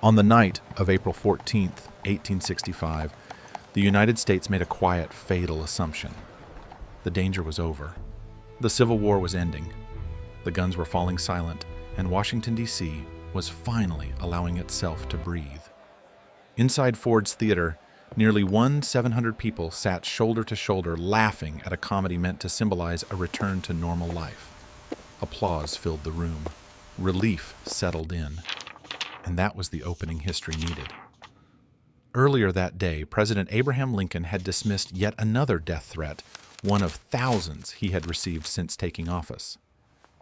On the night of April 14th, 1865, the United States made a quiet, fatal assumption. The danger was over. The Civil War was ending. The guns were falling silent, and Washington, D.C. was finally allowing itself to breathe. Inside Ford's Theater, nearly 700 people sat shoulder to shoulder laughing at a comedy meant to symbolize a return to normal life. Applause filled the room. Relief settled in. And that was the opening history needed. Earlier that day, President Abraham Lincoln had dismissed yet another death threat, one of thousands he had received since taking office.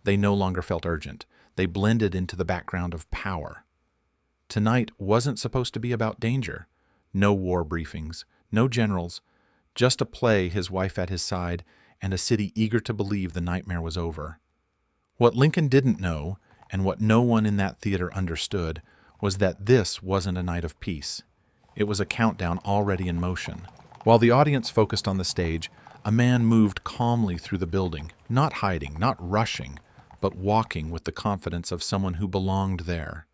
They no longer felt urgent. They blended into the background of power. Tonight wasn't supposed to be about danger. No war briefings, no generals, just a play, his wife at his side, and a city eager to believe the nightmare was over. What Lincoln didn't know, and what no one in that theater understood, was that this wasn't a night of peace. It was a countdown already in motion. While the audience focused on the stage, a man moved calmly through the building, not hiding, not rushing, but walking with the confidence of someone who belonged there.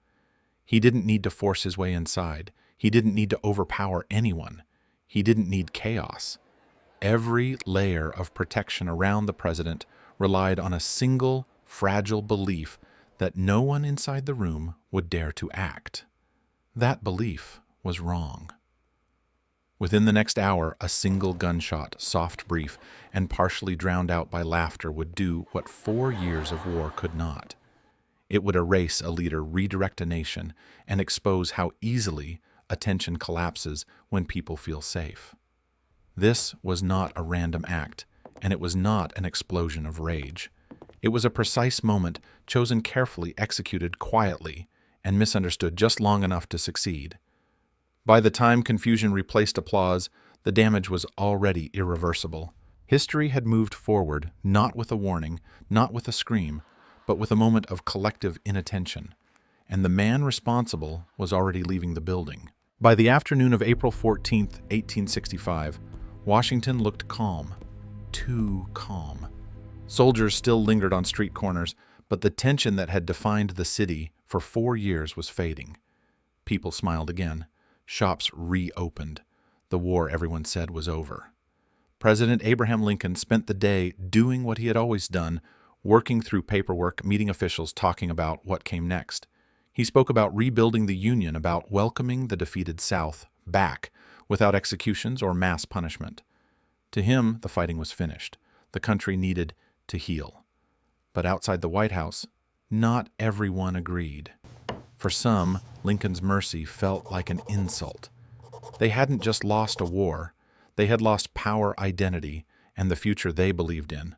He didn't need to force his way inside. He didn't need to overpower anyone. He didn't need chaos. Every layer of protection around the president relied on a single, fragile belief that no one inside the room would dare to act. That belief was wrong. Within the next hour, a single gunshot, soft, brief, and partially drowned out by laughter would do what 4 years of war could not. It would erase a leader, redirect a nation, and expose how easily attention collapses when people feel safe. This was not a random act, and it was not an explosion of rage. It was a precise moment, chosen carefully, executed quietly, and misunderstood just long enough to succeed. By the time confusion replaced applause, the damage was already irreversible. History had moved forward, not with a warning, not with a scream, but with a moment of collective inattention, and the man responsible was already leaving the building. By the afternoon of April 14th, 1865, Washington looked calm, too calm. Soldiers still lingered on street corners, but the tension that had defined the city for 4 years was fading. People smiled again. Shops reopened. The war, everyone said, was over. President Abraham Lincoln spent the day doing what he had always done, working through paperwork, meeting officials, talking about what came next. He spoke about rebuilding the Union, about welcoming the defeated South back without executions or mass punishment. To him, the fighting was finished. The country needed to heal. But outside the White House, not everyone agreed. For some, Lincoln's mercy felt like an insult. They hadn't just lost a war, they had lost power, identity, and the future they believed in.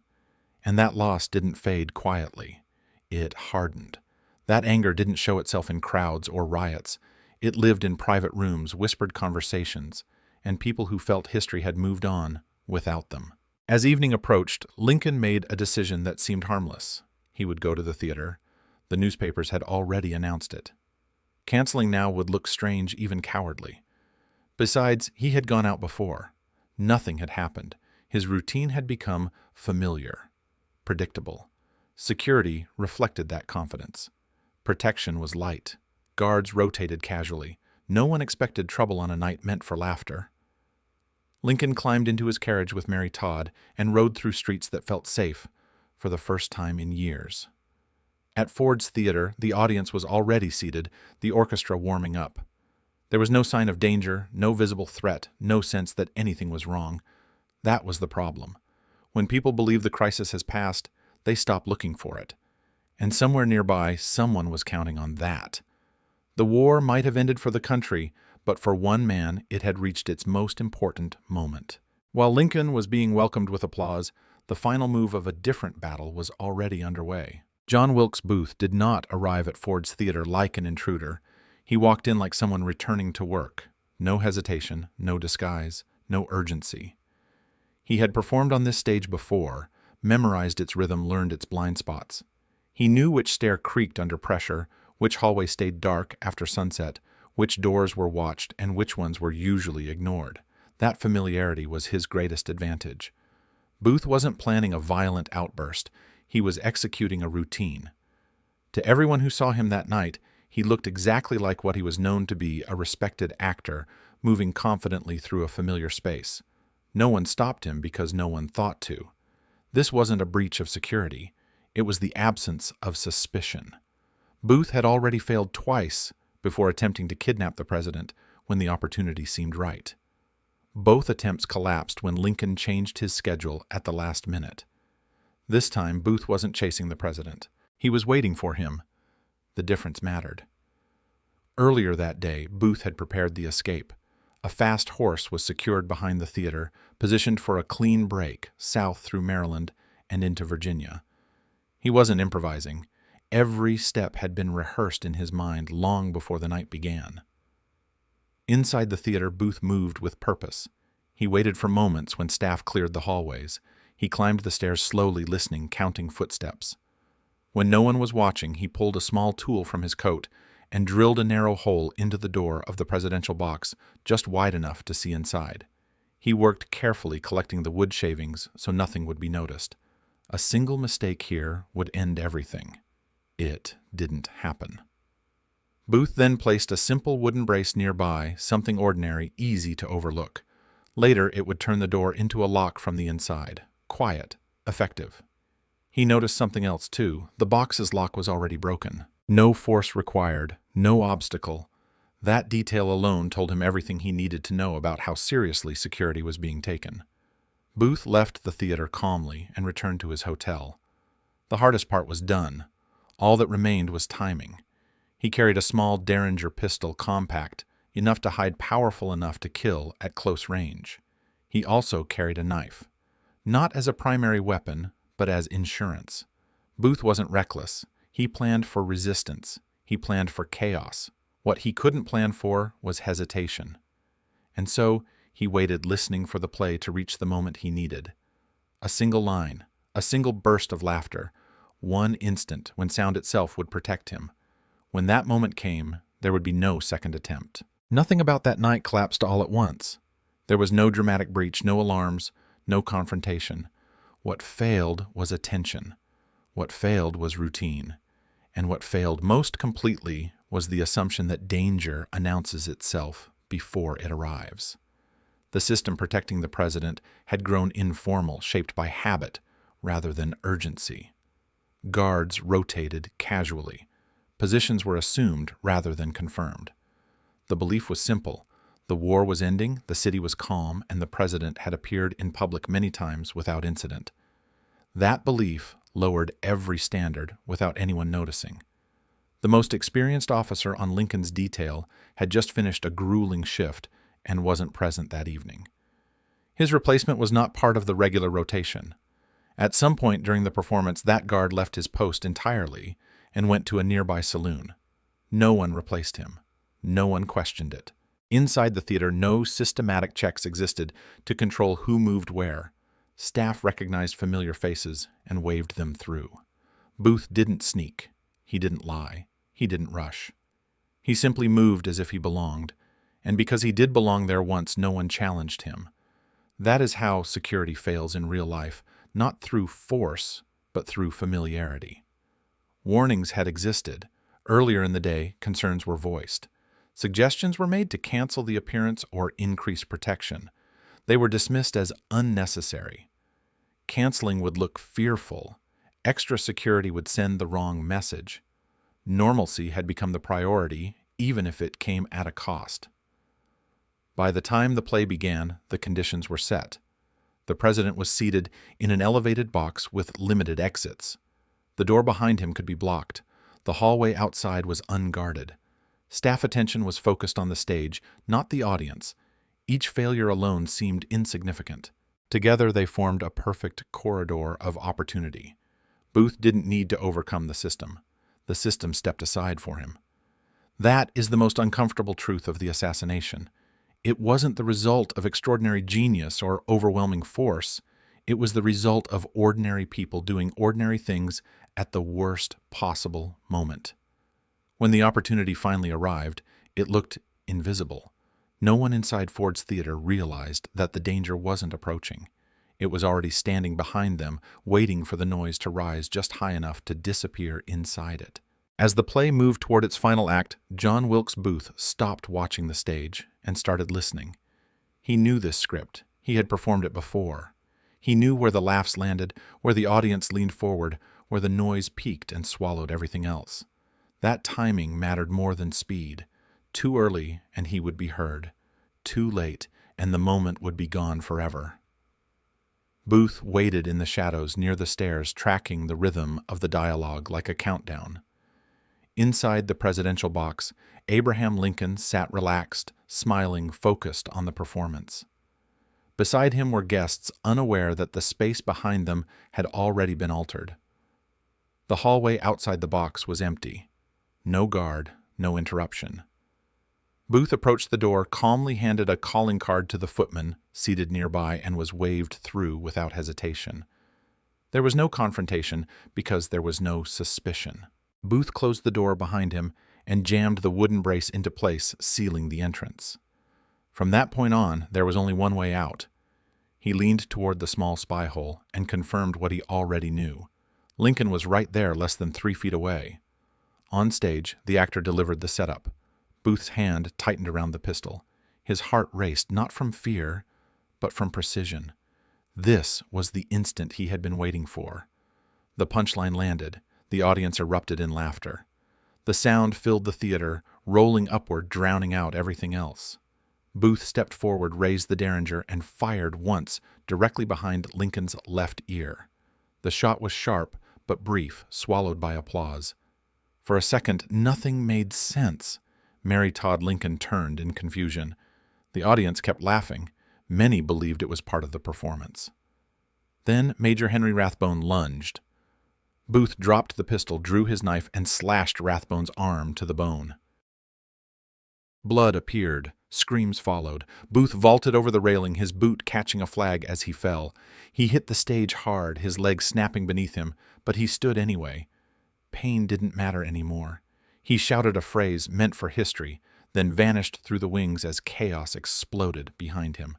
And that loss didn't fade quietly. It hardened. That anger didn't show itself in crowds or riots. It lived in private rooms, whispered conversations, and people who felt history had moved on without them. As evening approached, Lincoln made a decision that seemed harmless. He would go to the theater. The newspapers had already announced it. Canceling now would look strange, even cowardly. Besides, he had gone out before. Nothing had happened. His routine had become familiar, predictable. Security reflected that confidence. Protection was light. Guards rotated casually. No one expected trouble on a night meant for laughter. Lincoln climbed into his carriage with Mary Todd and rode through streets that felt safe for the first time in years. At Ford's Theater, the audience was already seated, the orchestra warming up. There was no sign of danger, no visible threat, no sense that anything was wrong. That was the problem. When people believe the crisis has passed, they stop looking for it. And somewhere nearby, someone was counting on that. The war might have ended for the country, but for one man, it had reached its most important moment. While Lincoln was being welcomed with applause, the final move of a different battle was already underway. John Wilkes Booth did not arrive at Ford's Theater like an intruder. He walked in like someone returning to work. No hesitation, no disguise, no urgency. He had performed on this stage before, memorized its rhythm, learned its blind spots. He knew which stair creaked under pressure, which hallway stayed dark after sunset, which doors were watched, and which ones were usually ignored. That familiarity was his greatest advantage. Booth wasn't planning a violent outburst. He was executing a routine. To everyone who saw him that night, He looked exactly like what he was known to be, a respected actor, moving confidently through a familiar space. No one stopped him because no one thought to. This wasn't a breach of security. It was the absence of suspicion. Booth had already failed twice before attempting to kidnap the president when the opportunity seemed right. Both attempts collapsed when Lincoln changed his schedule at the last minute. This time, Booth wasn't chasing the president. He was waiting for him. The difference mattered. Earlier that day, Booth had prepared the escape. A fast horse was secured behind the theater, positioned for a clean break south through Maryland and into Virginia. He wasn't improvising. Every step had been rehearsed in his mind long before the night began. Inside the theater, Booth moved with purpose. He waited for moments when staff cleared the hallways. He climbed the stairs slowly, listening, counting footsteps. When no one was watching, he pulled a small tool from his coat and drilled a narrow hole into the door of the presidential box, just wide enough to see inside. He worked carefully, collecting the wood shavings so nothing would be noticed. A single mistake here would end everything. It didn't happen. Booth then placed a simple wooden brace nearby, something ordinary, easy to overlook. Later, it would turn the door into a lock from the inside. Quiet, effective. He noticed something else, too. The box's lock was already broken. No force required, no obstacle. That detail alone told him everything he needed to know about how seriously security was being taken. Booth left the theater calmly and returned to his hotel. The hardest part was done. All that remained was timing. He carried a small Derringer pistol, compact, enough to hide, powerful enough to kill at close range. He also carried a knife. Not as a primary weapon, but as insurance. Booth wasn't reckless. He planned for resistance. He planned for chaos. What he couldn't plan for was hesitation. And so he waited, listening for the play to reach the moment he needed. A single line, a single burst of laughter, one instant when sound itself would protect him. When that moment came, there would be no second attempt. Nothing about that night collapsed all at once. There was no dramatic breach, no alarms, no confrontation. What failed was attention. What failed was routine. And what failed most completely was the assumption that danger announces itself before it arrives. The system protecting the president had grown informal, shaped by habit rather than urgency. Guards rotated casually. Positions were assumed rather than confirmed. The belief was simple. The war was ending, the city was calm, and the president had appeared in public many times without incident. That belief lowered every standard without anyone noticing. The most experienced officer on Lincoln's detail had just finished a grueling shift and wasn't present that evening. His replacement was not part of the regular rotation. At some point during the performance, that guard left his post entirely and went to a nearby saloon. No one replaced him. No one questioned it. Inside the theater, no systematic checks existed to control who moved where. Staff recognized familiar faces and waved them through. Booth didn't sneak. He didn't lie. He didn't rush. He simply moved as if he belonged, and because he did belong there once, no one challenged him. That is how security fails in real life, not through force, but through familiarity. Warnings had existed. Earlier in the day, concerns were voiced. Suggestions were made to cancel the appearance or increase protection. They were dismissed as unnecessary. Canceling would look fearful. Extra security would send the wrong message. Normalcy had become the priority, even if it came at a cost. By the time the play began, the conditions were set. The president was seated in an elevated box with limited exits. The door behind him could be blocked. The hallway outside was unguarded. Staff attention was focused on the stage, not the audience. Each failure alone seemed insignificant. Together they formed a perfect corridor of opportunity. Booth didn't need to overcome the system. The system stepped aside for him. That is the most uncomfortable truth of the assassination. It wasn't the result of extraordinary genius or overwhelming force. It was the result of ordinary people doing ordinary things at the worst possible moment. When the opportunity finally arrived, it looked invisible. No one inside Ford's theater realized that the danger wasn't approaching. It was already standing behind them, waiting for the noise to rise just high enough to disappear inside it. As the play moved toward its final act, John Wilkes Booth stopped watching the stage and started listening. He knew this script. He had performed it before. He knew where the laughs landed, where the audience leaned forward, where the noise peaked and swallowed everything else. That timing mattered more than speed. Too early, and he would be heard. Too late, and the moment would be gone forever. Booth waited in the shadows near the stairs, tracking the rhythm of the dialogue like a countdown. Inside the presidential box, Abraham Lincoln sat relaxed, smiling, focused on the performance. Beside him were guests unaware that the space behind them had already been altered. The hallway outside the box was empty. No guard, no interruption. Booth approached the door, calmly handed a calling card to the footman seated nearby, and was waved through without hesitation. There was no confrontation because there was no suspicion. Booth closed the door behind him and jammed the wooden brace into place, sealing the entrance. From that point on, there was only one way out. He leaned toward the small spy hole and confirmed what he already knew. Lincoln was right there, less than 3 feet away. On stage, the actor delivered the setup. Booth's hand tightened around the pistol. His heart raced, not from fear, but from precision. This was the instant he had been waiting for. The punchline landed. The audience erupted in laughter. The sound filled the theater, rolling upward, drowning out everything else. Booth stepped forward, raised the Derringer, and fired once, directly behind Lincoln's left ear. The shot was sharp, but brief, swallowed by applause. For a second, nothing made sense. Mary Todd Lincoln turned in confusion. The audience kept laughing. Many believed it was part of the performance. Then Major Henry Rathbone lunged. Booth dropped the pistol, drew his knife, and slashed Rathbone's arm to the bone. Blood appeared. Screams followed. Booth vaulted over the railing, his boot catching a flag as he fell. He hit the stage hard, his legs snapping beneath him, but he stood anyway. Pain didn't matter anymore. He shouted a phrase meant for history, then vanished through the wings as chaos exploded behind him.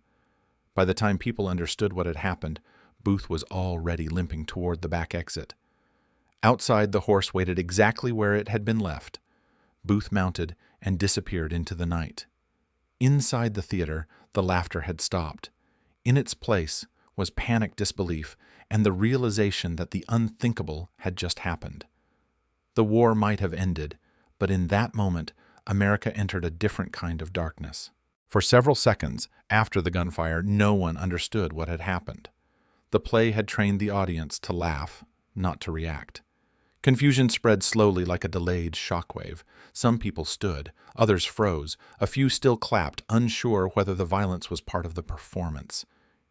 By the time people understood what had happened, Booth was already limping toward the back exit. Outside, the horse waited exactly where it had been left. Booth mounted and disappeared into the night. Inside the theater, the laughter had stopped. In its place was panicked disbelief and the realization that the unthinkable had just happened. The war might have ended, but in that moment, America entered a different kind of darkness. For several seconds after the gunfire, no one understood what had happened. The play had trained the audience to laugh, not to react. Confusion spread slowly like a delayed shockwave. Some people stood, others froze, a few still clapped, unsure whether the violence was part of the performance.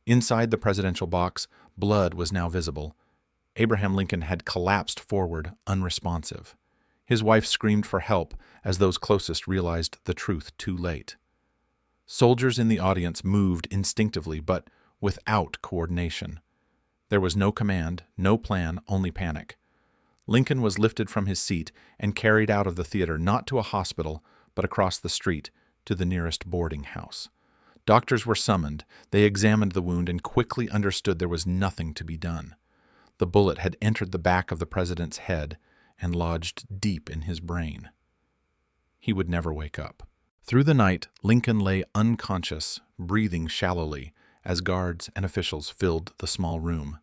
Inside the presidential box, blood was now visible. Abraham Lincoln had collapsed forward, unresponsive. His wife screamed for help as those closest realized the truth too late. Soldiers in the audience moved instinctively, but without coordination. There was no command, no plan, only panic. Lincoln was lifted from his seat and carried out of the theater, not to a hospital, but across the street to the nearest boarding house. Doctors were summoned. They examined the wound and quickly understood there was nothing to be done. The bullet had entered the back of the president's head and lodged deep in his brain. He would never wake up. Through the night, Lincoln lay unconscious, breathing shallowly, as guards and officials filled the small room.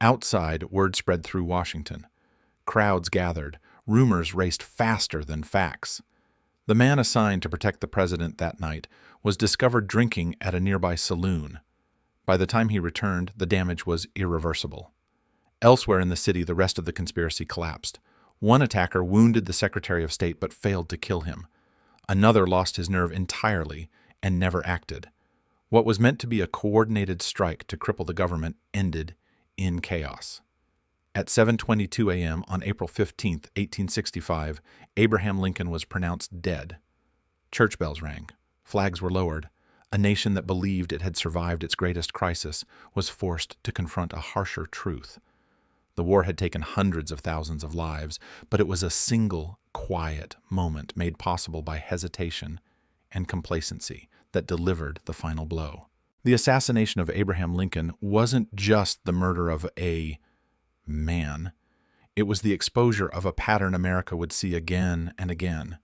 Outside, word spread through Washington. Crowds gathered. Rumors raced faster than facts. The man assigned to protect the president that night was discovered drinking at a nearby saloon. By the time he returned, the damage was irreversible. Elsewhere in the city, the rest of the conspiracy collapsed. One attacker wounded the Secretary of State but failed to kill him. Another lost his nerve entirely and never acted. What was meant to be a coordinated strike to cripple the government ended in chaos. At 7:22 a.m. on April 15, 1865, Abraham Lincoln was pronounced dead. Church bells rang. Flags were lowered. A nation that believed it had survived its greatest crisis was forced to confront a harsher truth. The war had taken hundreds of thousands of lives, but it was a single, quiet moment made possible by hesitation and complacency that delivered the final blow. The assassination of Abraham Lincoln wasn't just the murder of a man. It was the exposure of a pattern America would see again and again.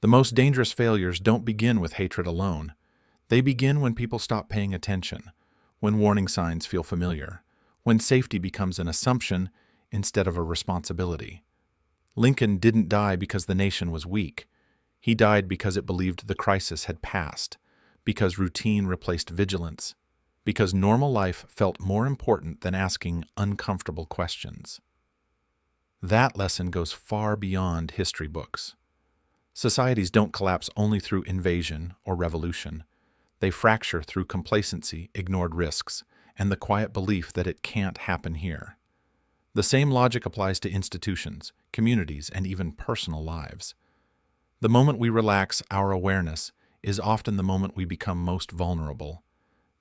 The most dangerous failures don't begin with hatred alone. They begin when people stop paying attention, when warning signs feel familiar, when safety becomes an assumption instead of a responsibility. Lincoln didn't die because the nation was weak. He died because it believed the crisis had passed, because routine replaced vigilance, because normal life felt more important than asking uncomfortable questions. That lesson goes far beyond history books. Societies don't collapse only through invasion or revolution. They fracture through complacency, ignored risks, and the quiet belief that it can't happen here. The same logic applies to institutions, communities, and even personal lives. The moment we relax our awareness is often the moment we become most vulnerable.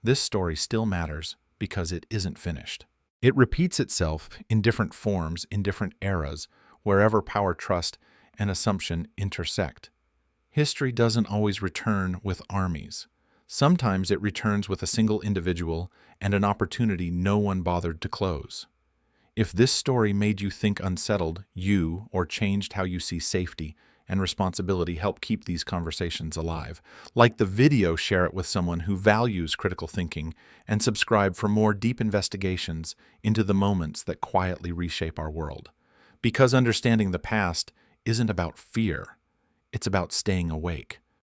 This story still matters because it isn't finished. It repeats itself in different forms, in different eras, wherever power, trust, and assumption intersect. History doesn't always return with armies. Sometimes it returns with a single individual and an opportunity no one bothered to close. If this story made you think unsettled, or changed how you see safety and responsibility, help keep these conversations alive. Like the video, share it with someone who values critical thinking, and subscribe for more deep investigations into the moments that quietly reshape our world. Because understanding the past isn't about fear, it's about staying awake.